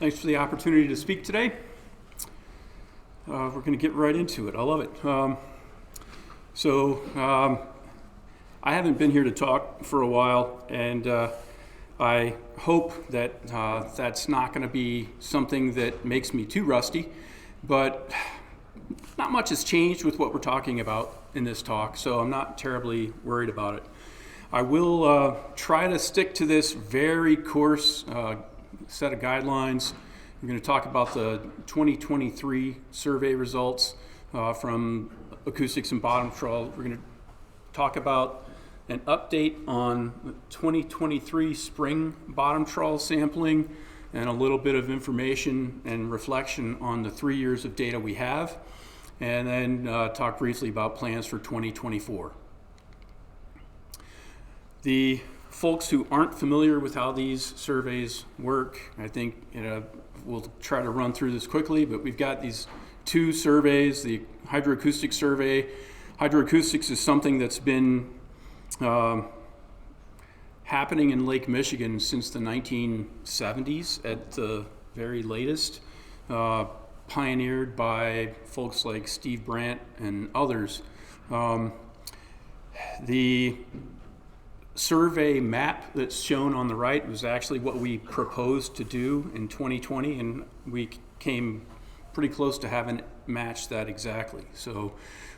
Thanks for the opportunity to speak today. We're going to get right into it. I love it. I haven't been here to talk for a while, and I hope that that's not going to be something that makes me too rusty, but not much has changed with what we're talking about in this talk, so I'm not terribly worried about it. I will try to stick to this very coarse set of guidelines. We're going to talk about the 2023 survey results from acoustics and bottom trawl. We're going to talk about an update on the 2023 spring bottom trawl sampling and a little bit of information and reflection on the 3 years of data we have, and then talk briefly about plans for 2024. The folks who aren't familiar with how these surveys work, I think we'll try to run through this quickly, but we've got these two surveys, the hydroacoustic survey. Hydroacoustics is something that's been happening in Lake Michigan since the 1970s at the very latest, pioneered by folks like Steve Brandt and others. The survey map that's shown on the right was actually what we proposed to do in 2020, and we came pretty close to having it match that exactly.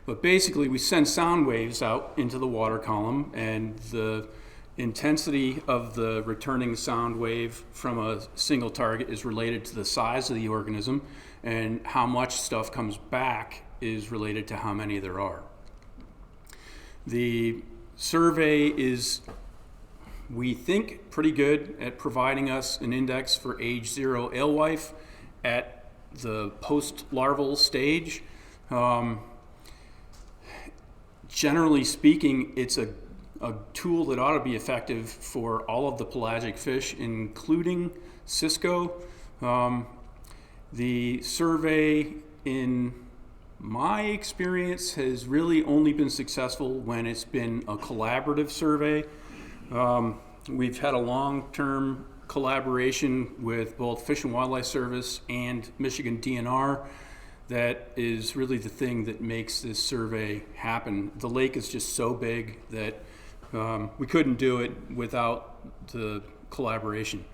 But basically we send sound waves out into the water column, and the intensity of the returning sound wave from a single target is related to the size of the organism, and how much stuff comes back is related to how many there are. The survey is, we think, pretty good at providing us an index for age 0 alewife at the post-larval stage. Generally speaking, it's a tool that ought to be effective for all of the pelagic fish, including Cisco. The survey, in my experience, has really only been successful when it's been a collaborative survey. We've had a long-term collaboration with both Fish and Wildlife Service and Michigan DNR. That is really the thing that makes this survey happen. The lake is just so big that we couldn't do it without the collaboration.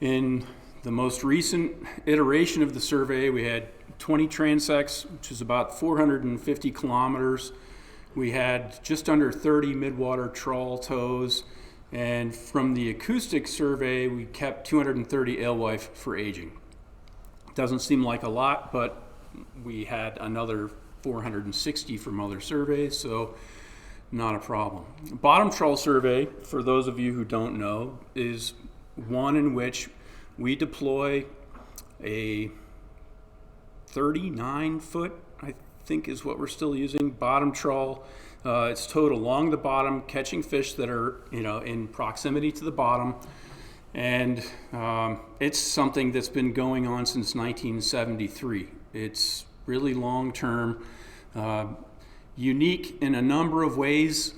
In the most recent iteration of the survey, we had 20 transects, which is about 450 kilometers. We had just under 30 midwater trawl tows, and from the acoustic survey, we kept 230 alewife for aging. Doesn't seem like a lot, but we had another 460 from other surveys, so not a problem. Bottom trawl survey, for those of you who don't know, is one in which we deploy a 39-foot, I think is what we're still using, bottom trawl. It's towed along the bottom, catching fish that are in proximity to the bottom. And it's something that's been going on since 1973. It's really long-term, unique in a number of ways,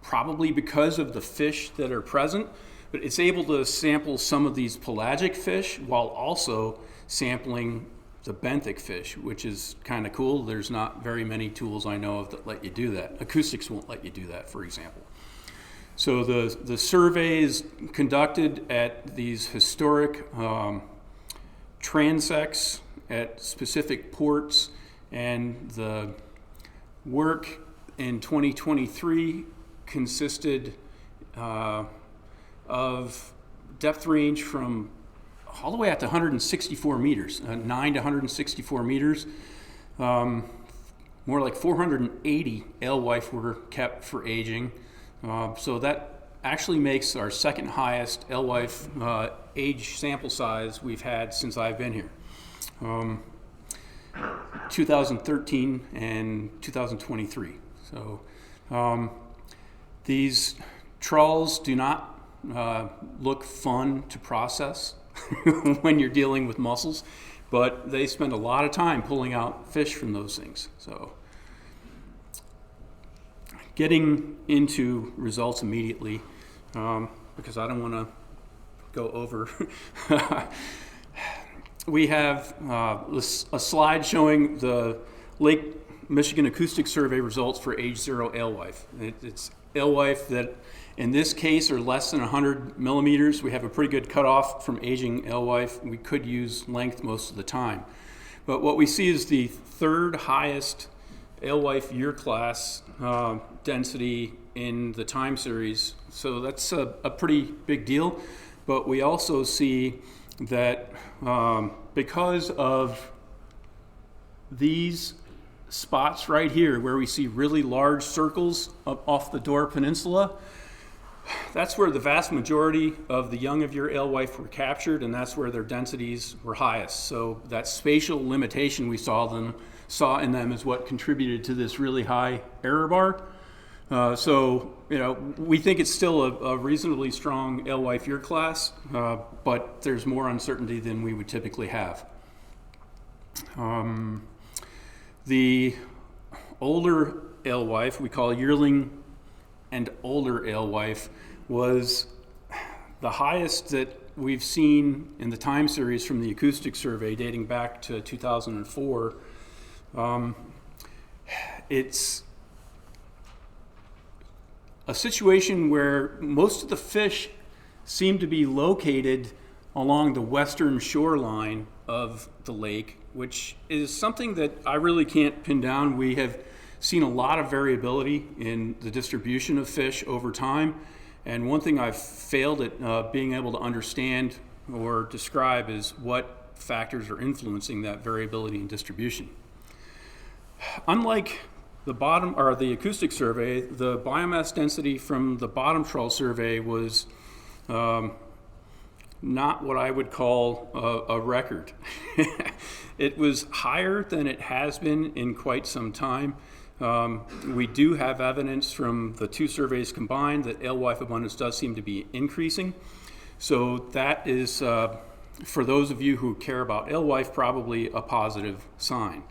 probably because of the fish that are present, but it's able to sample some of these pelagic fish while also sampling the benthic fish, which is kind of cool. There's not very many tools I know of that let you do that. Acoustics won't let you do that, for example. So the survey is conducted at these historic transects at specific ports, and the work in 2023 consisted of depth range from all the way out to 164 meters, 9 to 164 meters. More like 480 alewife were kept for aging. So that actually makes our second highest alewife age sample size we've had since I've been here. 2013 and 2023. So these trawls do not look fun to process when you're dealing with mussels, but they spend a lot of time pulling out fish from those things. So getting into results immediately, because I don't want to go over. We have a slide showing the Lake Michigan Acoustic Survey results for age 0 alewife. It's alewife that in this case are less than 100 millimeters. We have a pretty good cutoff from aging alewife. We could use length most of the time. But what we see is the third highest alewife year class density in the time series. So that's a pretty big deal. But we also see that because of these spots right here where we see really large circles off the Door Peninsula, that's where the vast majority of the young of year alewife were captured, and that's where their densities were highest. So that spatial limitation we saw in them is what contributed to this really high error bar. So we think it's still a reasonably strong alewife year class, but there's more uncertainty than we would typically have. The older alewife, we call yearling and older alewife, was the highest that we've seen in the time series from the acoustic survey dating back to 2004. It's a situation where most of the fish seem to be located along the western shoreline of the lake, which is something that I really can't pin down. We have seen a lot of variability in the distribution of fish over time, and one thing I've failed at being able to understand or describe is what factors are influencing that variability in distribution. Unlike the acoustic survey, the biomass density from the bottom trawl survey was not what I would call a record. It was higher than it has been in quite some time. We do have evidence from the two surveys combined that alewife abundance does seem to be increasing. So that is, for those of you who care about alewife, probably a positive sign.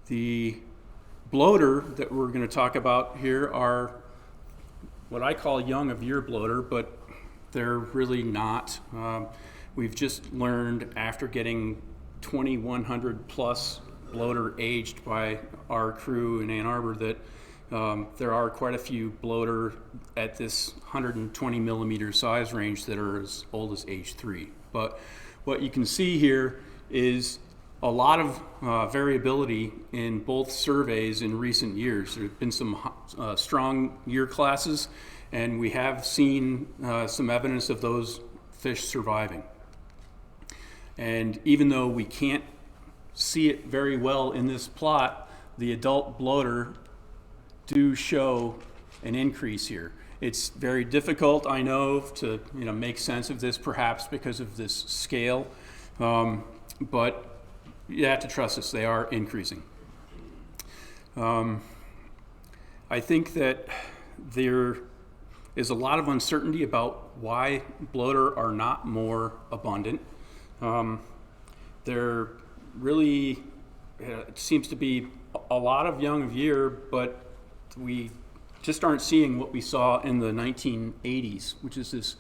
The bloater that we're going to talk about here are what I call young of year bloater, but they're really not. We've just learned after getting 2,100 plus bloater aged by our crew in Ann Arbor that there are quite a few bloater at this 120 millimeter size range that are as old as age 3. But what you can see here is a lot of variability in both surveys in recent years. There have been some strong year classes, and we have seen some evidence of those fish surviving. And even though we can't see it very well in this plot, the adult bloater do show an increase here. It's very difficult, I know, to make sense of this, perhaps because of this scale, but you have to trust us, they are increasing. I think that there is a lot of uncertainty about why bloater are not more abundant. There really seems to be a lot of young of year, but we just aren't seeing what we saw in the 1980s, which is this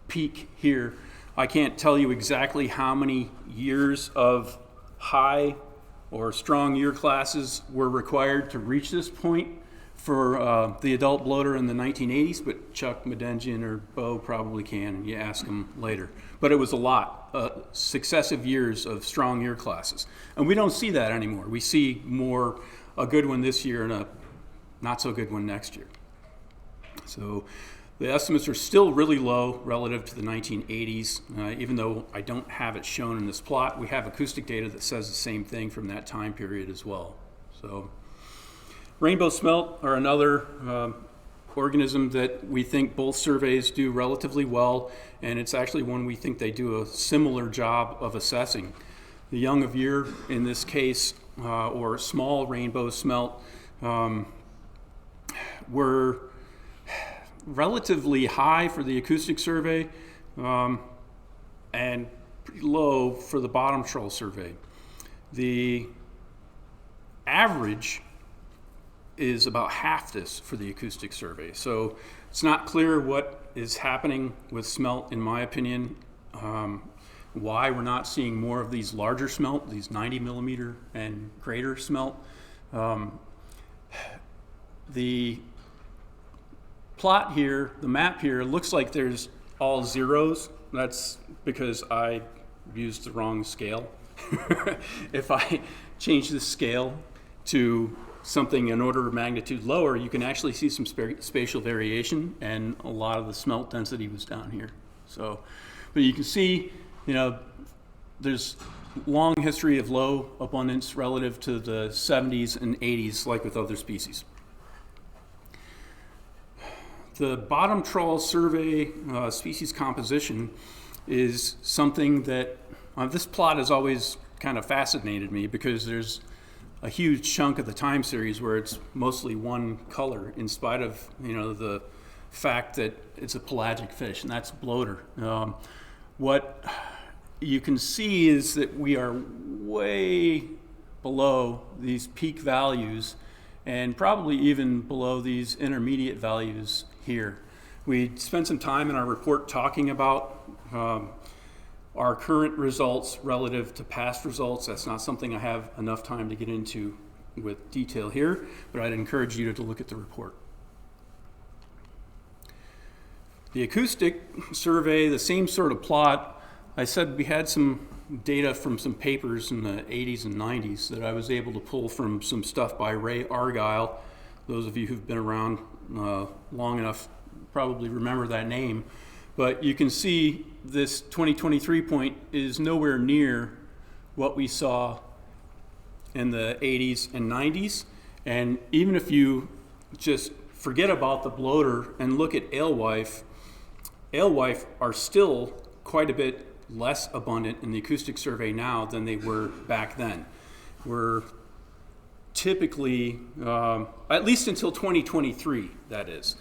peak here. I can't tell you exactly how many years of high or strong year classes were required to reach this point for the adult bloater in the 1980s, but Chuck Medengian or Bo probably can, and you ask them later. But it was a lot, successive years of strong year classes. And we don't see that anymore. We see more a good one this year and a not so good one next year. So the estimates are still really low relative to the 1980s, even though I don't have it shown in this plot. We have acoustic data that says the same thing from that time period as well. So rainbow smelt are another organism that we think both surveys do relatively well, and it's actually one we think they do a similar job of assessing. The young of year in this case, or small rainbow smelt, were relatively high for the acoustic survey and pretty low for the bottom trawl survey. The average is about half this for the acoustic survey. So it's not clear what is happening with smelt, in my opinion, why we're not seeing more of these larger smelt, these 90 millimeter and greater smelt. The plot here, the map here, looks like there's all zeros. That's because I used the wrong scale. If I change the scale to something an order of magnitude lower, you can actually see some spatial variation, and a lot of the smelt density was down here. So, but you can see, there's long history of low abundance relative to the 70s and 80s, like with other species. The bottom trawl survey species composition is something that this plot has always kind of fascinated me, because there's a huge chunk of the time series where it's mostly one color, in spite of the fact that it's a pelagic fish, and that's bloater. What you can see is that we are way below these peak values, and probably even below these intermediate values here. We spent some time in our report talking about our current results relative to past results. That's not something I have enough time to get into with detail here, but I'd encourage you to look at the report. The acoustic survey, the same sort of plot. I said we had some data from some papers in the 80s and 90s that I was able to pull from some stuff by Ray Argyle. Those of you who've been around long enough probably remember that name. But you can see this 2023 point is nowhere near what we saw in the 80s and 90s. And even if you just forget about the bloater and look at alewife are still quite a bit less abundant in the acoustic survey now than they were back then. We're typically, at least until 2023, that is.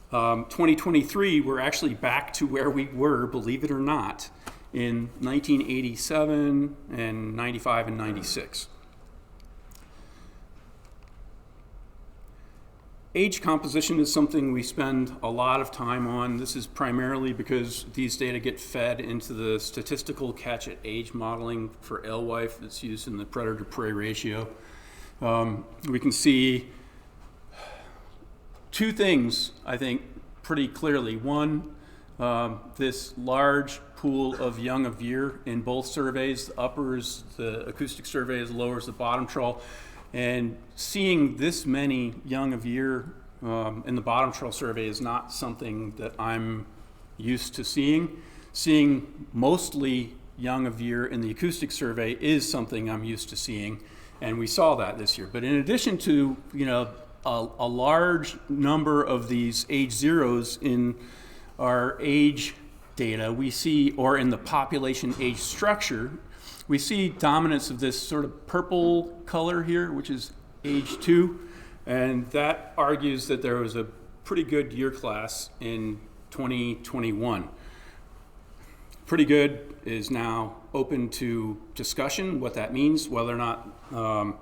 2023, we're actually back to where we were, believe it or not, in 1987 and 95 and 96. Age composition is something we spend a lot of time on. This is primarily because these data get fed into the statistical catch at age modeling for alewife that's used in the predator-prey ratio. We can see two things, I think, pretty clearly. One, this large pool of young of year in both surveys. The upper is the acoustic survey, as lower as the bottom trawl. And seeing this many young of year in the bottom trawl survey is not something that I'm used to seeing. Seeing mostly young of year in the acoustic survey is something I'm used to seeing, and we saw that this year. But in addition to a large number of these age zeros in our age data, we see, or in the population age structure, we see dominance of this sort of purple color here, which is age 2, and that argues that there was a pretty good year class in 2021. Pretty good is now open to discussion, what that means, whether or not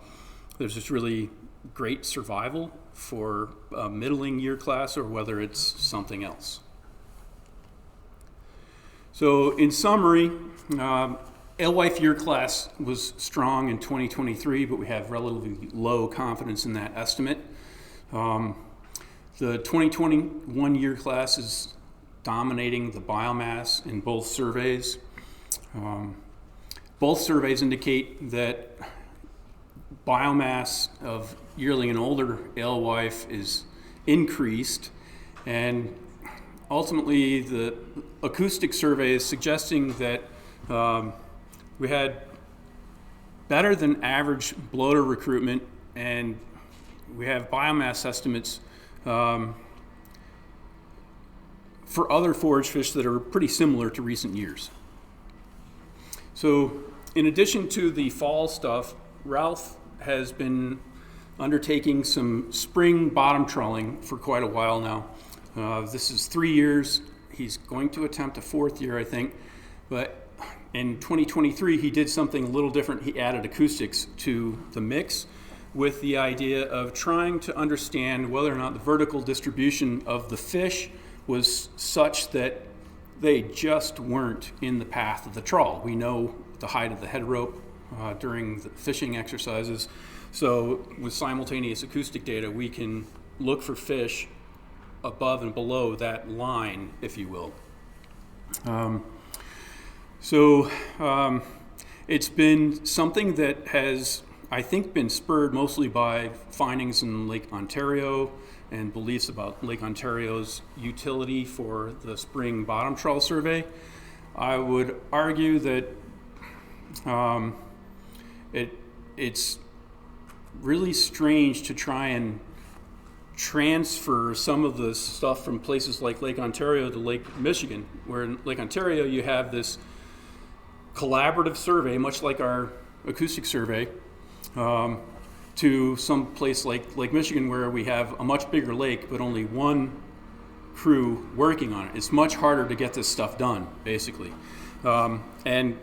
there's this really great survival for a middling year class or whether it's something else. So in summary, alewife year class was strong in 2023, but we have relatively low confidence in that estimate. The 2021 year class is dominating the biomass in both surveys. Both surveys indicate that biomass of yearling and older alewife is increased, and ultimately the acoustic survey is suggesting that we had better than average bloater recruitment, and we have biomass estimates for other forage fish that are pretty similar to recent years. So in addition to the fall stuff, Ralph has been undertaking some spring bottom trawling for quite a while now. This is 3 years. He's going to attempt a 4th year, I think, but in 2023, he did something a little different. He added acoustics to the mix with the idea of trying to understand whether or not the vertical distribution of the fish was such that they just weren't in the path of the trawl. We know the height of the head rope during the fishing exercises. So with simultaneous acoustic data, we can look for fish above and below that line, if you will. It's been something that has, I think, been spurred mostly by findings in Lake Ontario and beliefs about Lake Ontario's utility for the spring bottom trawl survey. I would argue that it's really strange to try and transfer some of the stuff from places like Lake Ontario to Lake Michigan, where in Lake Ontario you have this collaborative survey, much like our acoustic survey, to some place like Lake Michigan, where we have a much bigger lake but only one crew working on it. It's much harder to get this stuff done, basically. And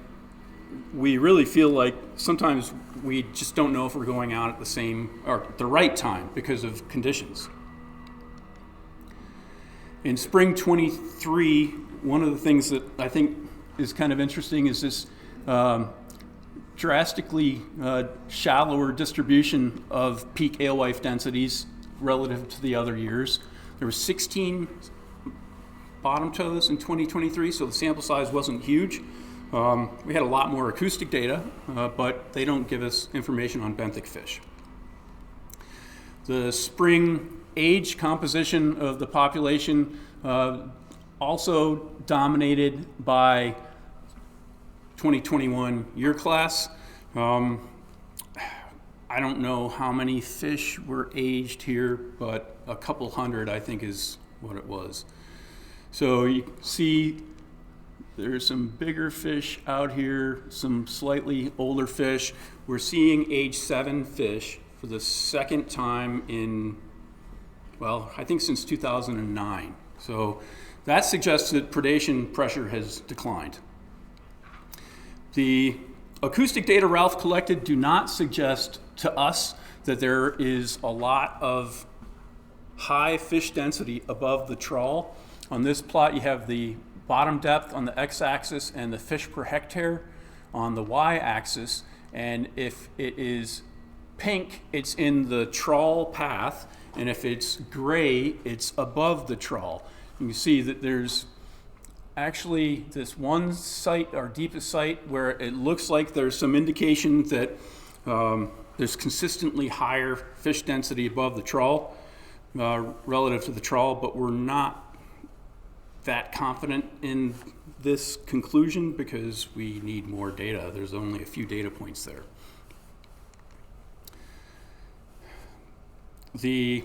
we really feel like sometimes we just don't know if we're going out at the same or the right time because of conditions. In spring 23, one of the things that I think is kind of interesting is this drastically shallower distribution of peak alewife densities relative to the other years. There were 16 bottom toes in 2023, so the sample size wasn't huge. We had a lot more acoustic data, but they don't give us information on benthic fish. The spring age composition of the population also dominated by 2021 year class. I don't know how many fish were aged here, but a couple hundred I think is what it was. So you see there's some bigger fish out here, some slightly older fish. We're seeing age 7 fish for the second time in, well, I think since 2009. So that suggests that predation pressure has declined. The acoustic data Ralph collected do not suggest to us that there is a lot of high fish density above the trawl. On this plot, you have the bottom depth on the x-axis and the fish per hectare on the y-axis. And if it is pink, it's in the trawl path. And if it's gray, it's above the trawl. You can see that there's actually this one site, our deepest site, where it looks like there's some indication that there's consistently higher fish density above the trawl relative to the trawl, but we're not that confident in this conclusion because we need more data. There's only a few data points there. The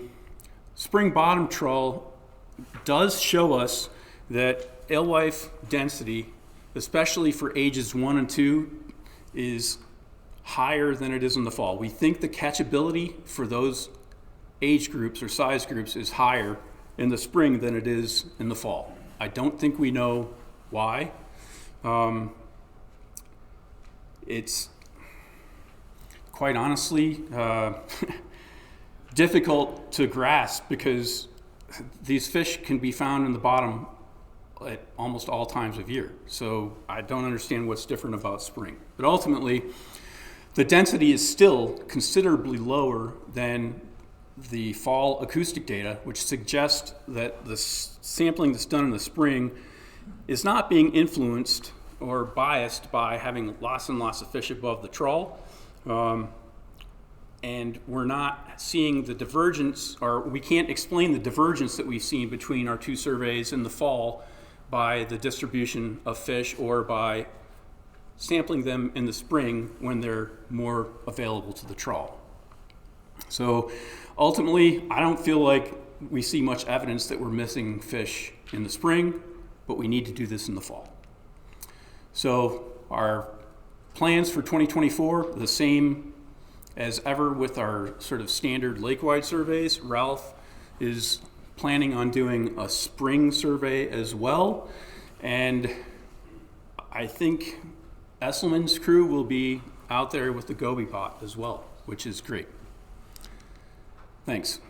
spring bottom trawl does show us that alewife density, especially for ages 1 and 2, is higher than it is in the fall. We think the catchability for those age groups or size groups is higher in the spring than it is in the fall. I don't think we know why. It's quite honestly difficult to grasp because these fish can be found in the bottom at almost all times of year. So I don't understand what's different about spring. But ultimately, the density is still considerably lower than the fall acoustic data, which suggests that the sampling that's done in the spring is not being influenced or biased by having lots and lots of fish above the trawl. And we're not seeing the divergence, or we can't explain the divergence that we've seen between our two surveys in the fall by the distribution of fish or by sampling them in the spring when they're more available to the trawl. So ultimately, I don't feel like we see much evidence that we're missing fish in the spring, but we need to do this in the fall. So our plans for 2024, the same as ever with our sort of standard lake-wide surveys. Ralph is planning on doing a spring survey as well. And I think Esselman's crew will be out there with the Goby pot as well, which is great. Thanks.